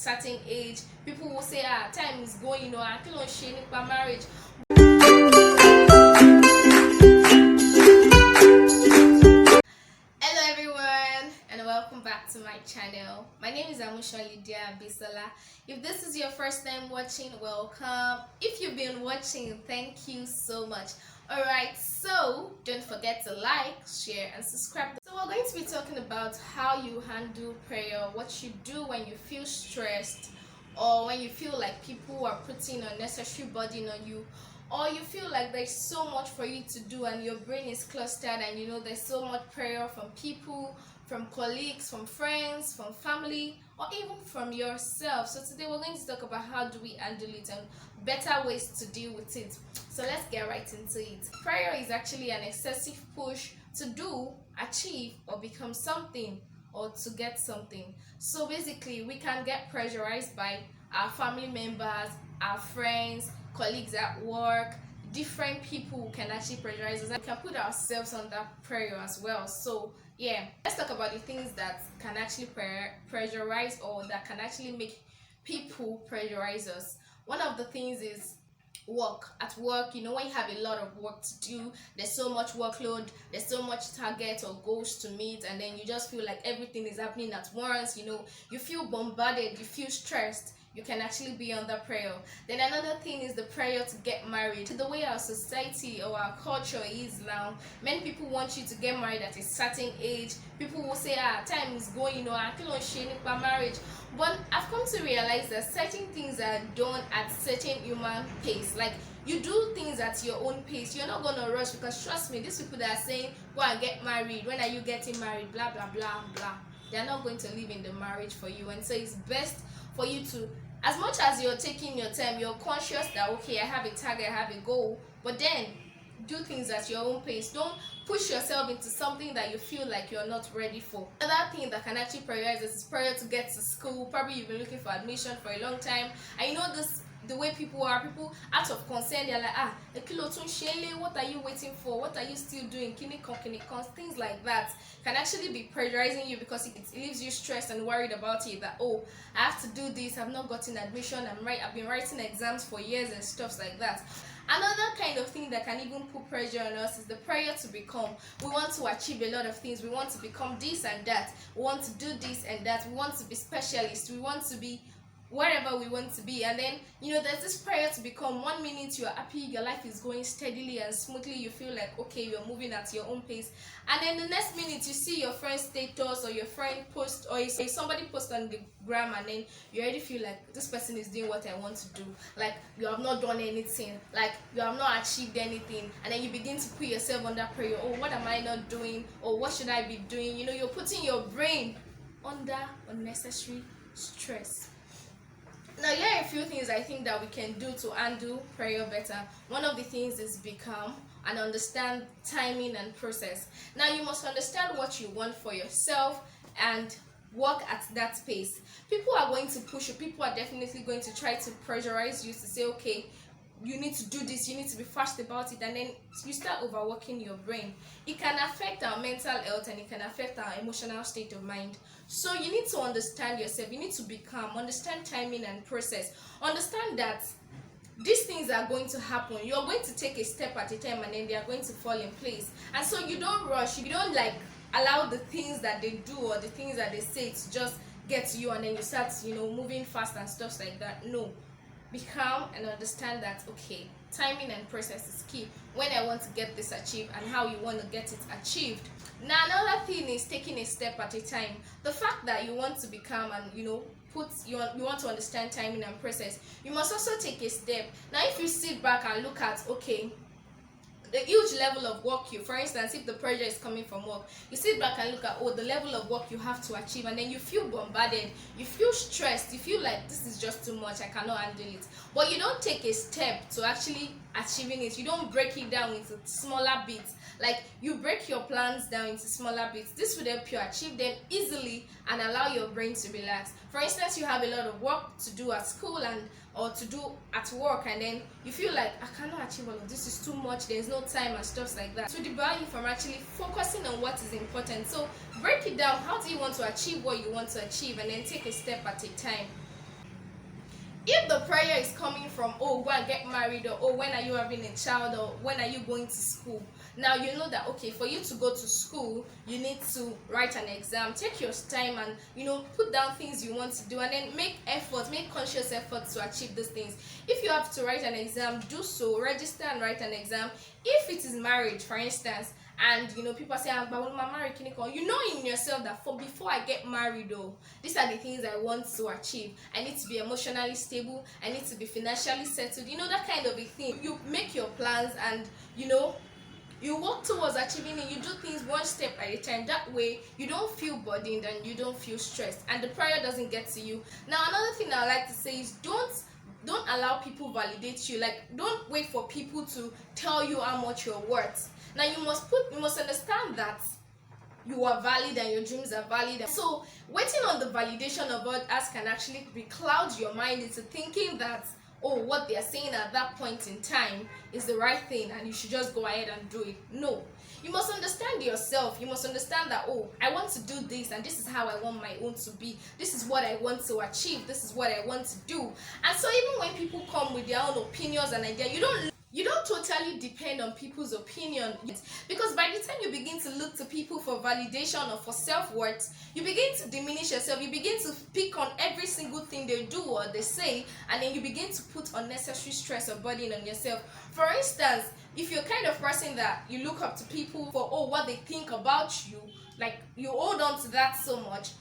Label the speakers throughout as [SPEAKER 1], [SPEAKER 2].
[SPEAKER 1] certain age. People will say, time is going, I feel on sharing by marriage. Hello everyone, and welcome back to my channel. My name is Lydia Bisola. If this is your first time watching, welcome. If you've been watching, thank you so much. Alright, so don't forget to like, share and subscribe. So we're going to be talking about how you handle prayer, what you do when you feel stressed, or when you feel like people are putting unnecessary burden on you, or you feel like there's so much for you to do and your brain is clustered, and there's so much prayer from people, from colleagues, from friends, from family, or even from yourself. So today we're going to talk about how do we handle it and better ways to deal with it. So let's get right into it. Prayer is actually an excessive push to do, achieve, or become something, or to get something. So basically we can get pressurized by our family members, our friends, colleagues at work, different people who can actually pressurize us. We can put ourselves under pressure as well. So yeah, let's talk about the things that can actually pressurize, or that can actually make people pressurize us. One of the things is work. At work, when you have a lot of work to do, there's so much workload, there's so much target or goals to meet, and then you just feel like everything is happening at once. You feel bombarded, you feel stressed, you can actually be under prayer. Then another thing is the prayer to get married. The way our society or our culture is now, many people want you to get married at a certain age. People will say, time is going, I feel on sharing by marriage. But I've come to realize that certain things are done at certain human pace. Like, you do things at your own pace. You're not gonna rush, because trust me, these people that are saying go and get married, when are you getting married, blah blah blah blah, they're not going to live in the marriage for you. And so it's best for you to, as much as you're taking your time, you're conscious that okay, I have a target, I have a goal, but then do things at your own pace. Don't push yourself into something that you feel like you're not ready for. Another thing that can actually prioritize is prayer to get to school. Probably you've been looking for admission for a long time, and the way people are, people out of concern, they're like, what are you waiting for? What are you still doing? Things like that can actually be pressurizing you, because it leaves you stressed and worried about it, that I have to do this, I've not gotten admission, I've been writing exams for years and stuff like that. Another kind of thing that can even put pressure on us is the prayer to become. We want to achieve a lot of things. We want to become this and that. We want to do this and that. We want to be specialists. We want to be wherever we want to be. And then there's this prayer to become. 1 minute you're happy, your life is going steadily and smoothly, you feel like okay, you're moving at your own pace, and then the next minute you see your friend's status or your friend post, or somebody post on the gram, and then you already feel like this person is doing what I want to do, like you have not done anything, like you have not achieved anything, and then you begin to put yourself under prayer. What am I not doing, or what should I be doing? You're putting your brain under unnecessary stress. Now, here are a few things I think that we can do to handle prayer better. One of the things is become and understand timing and process. Now, you must understand what you want for yourself and work at that pace. People are going to push you. People are definitely going to try to pressurize you to say, okay, you need to do this, you need to be fast about it, and then you start overworking your brain. It can affect our mental health, and it can affect our emotional state of mind. So you need to understand yourself, you need to become, understand timing and process, understand that these things are going to happen. You're going to take a step at a time, and then they are going to fall in place. And so you don't rush, you don't allow the things that they do or the things that they say to just get to you, and then you start moving fast and stuff like that. No. Be calm and understand that okay, timing and process is key when I want to get this achieved and how you want to get it achieved. Now, another thing is taking a step at a time. The fact that you want to be calm and you want to understand timing and process, you must also take a step. Now, if you sit back and look at okay, the huge level of work for instance, if the pressure is coming from work, you sit back and look at the level of work you have to achieve, and then you feel bombarded, you feel stressed, you feel like this is just too much, I cannot handle it. But you don't take a step to actually achieving it. You don't break it down into smaller bits. Like, you break your plans down into smaller bits. This will help you achieve them easily and allow your brain to relax. For instance, you have a lot of work to do at school or to do at work, and then you feel like I cannot achieve all of this, is too much, there's no time and stuff like that. So debar you from actually focusing on what is important. So break it down. How do you want to achieve what you want to achieve, and then take a step at a time. If the prayer is coming from, oh, go and get married, or oh, when are you having a child, or when are you going to school, now you know that okay, for you to go to school you need to write an exam. Take your time and put down things you want to do, and then make conscious effort to achieve those things. If you have to write an exam, do so, register and write an exam. If it is marriage, for instance, and people say, but when I'm married, in yourself that before I get married, though, these are the things I want to achieve. I need to be emotionally stable, I need to be financially settled, that kind of a thing. You make your plans, and you work towards achieving it. You do things one step at a time. That way you don't feel burdened and you don't feel stressed, and the prayer doesn't get to you. Now, another thing I like to say is don't allow people validate you. Like, don't wait for people to tell you how much you're worth. Now, you must understand that you are valid and your dreams are valid. So waiting on the validation of others can actually cloud your mind into thinking that, oh, what they are saying at that point in time is the right thing and you should just go ahead and do it. No, you must understand yourself. You must understand that, oh, I want to do this, and this is how I want my own to be. This is what I want to achieve. This is what I want to do. And so even when people come with their own opinions and ideas, you don't totally depend on people's opinion, because by the time you begin to look to people for validation or for self-worth, you begin to diminish yourself. You begin to pick on every single thing they do or they say, and then you begin to put unnecessary stress or burden on yourself. For instance, if you're kind of person that you look up to people for what they think about you, like you hold on to that so much,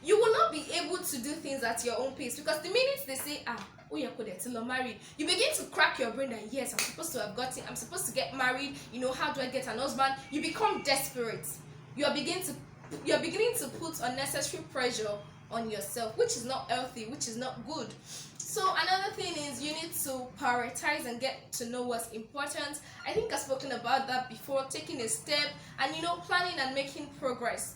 [SPEAKER 1] you will not be able to do things at your own pace, because the minute they say, oh, you're till married, you begin to crack your brain that yes, I'm supposed to get married, how do I get an husband? You become desperate. You're beginning to put unnecessary pressure on yourself, which is not healthy, which is not good. So another thing is you need to prioritize and get to know what's important. I think I've spoken about that before, taking a step and planning and making progress.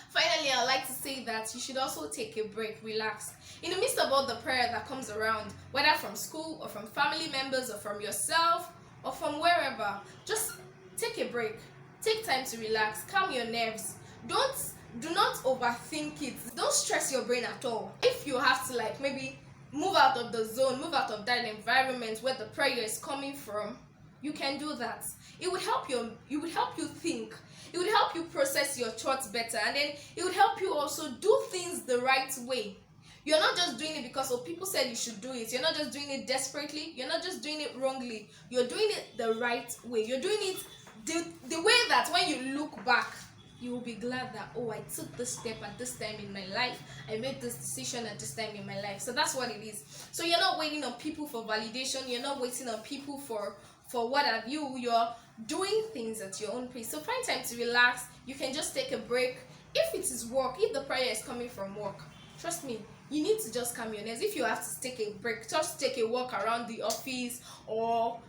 [SPEAKER 1] Finally, I'd like to say that you should also take a break, relax. In the midst of all the prayer that comes around, whether from school or from family members or from yourself or from wherever, just take a break. Take time to relax, calm your nerves. Do not overthink it. Don't stress your brain at all. If you have to maybe move out of the zone, move out of that environment where the prayer is coming from, you can do that. It would help you think. It would help you process your thoughts better, and then it would help you also do things the right way. You're not just doing it because people said you should do it. You're not just doing it desperately. You're not just doing it wrongly. You're doing it the right way. You're doing it the way that when you look back, you will be glad that, oh, I took this step at this time in my life. I made this decision at this time in my life. So that's what it is. So you're not waiting on people for validation. You're not waiting on people for what have you. You're doing things at your own pace. So find time to relax. You can just take a break. If it is work, if the prayer is coming from work, trust me, you need to just calm your nerves. If you have to take a break, just take a walk around the office, or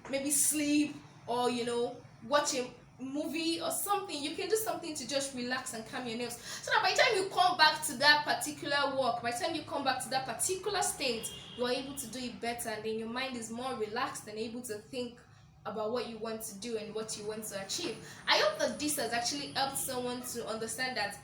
[SPEAKER 1] maybe sleep, or watch a movie or something. You can do something to just relax and calm your nerves, so that by the time you come back to that particular work, by the time you come back to that particular state, you are able to do it better, and then your mind is more relaxed and able to think about what you want to do and what you want to achieve. I hope that this has actually helped someone to understand that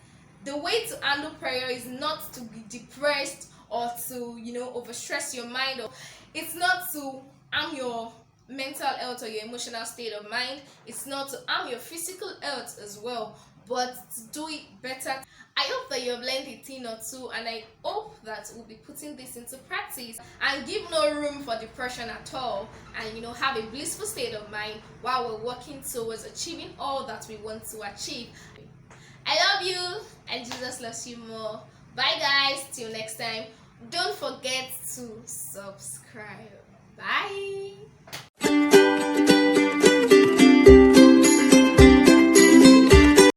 [SPEAKER 1] the way to handle prayer is not to be depressed or to overstress your mind, or it's not to harm your mental health or your emotional state of mind. It's not to harm your physical health as well, but to do it better. I hope that you have learned a thing or two, and I hope that we'll be putting this into practice and give no room for depression at all, and have a blissful state of mind while we're working towards achieving all that we want to achieve. I love you, and Jesus loves you more. Bye guys, till next time. Don't forget to subscribe. Bye.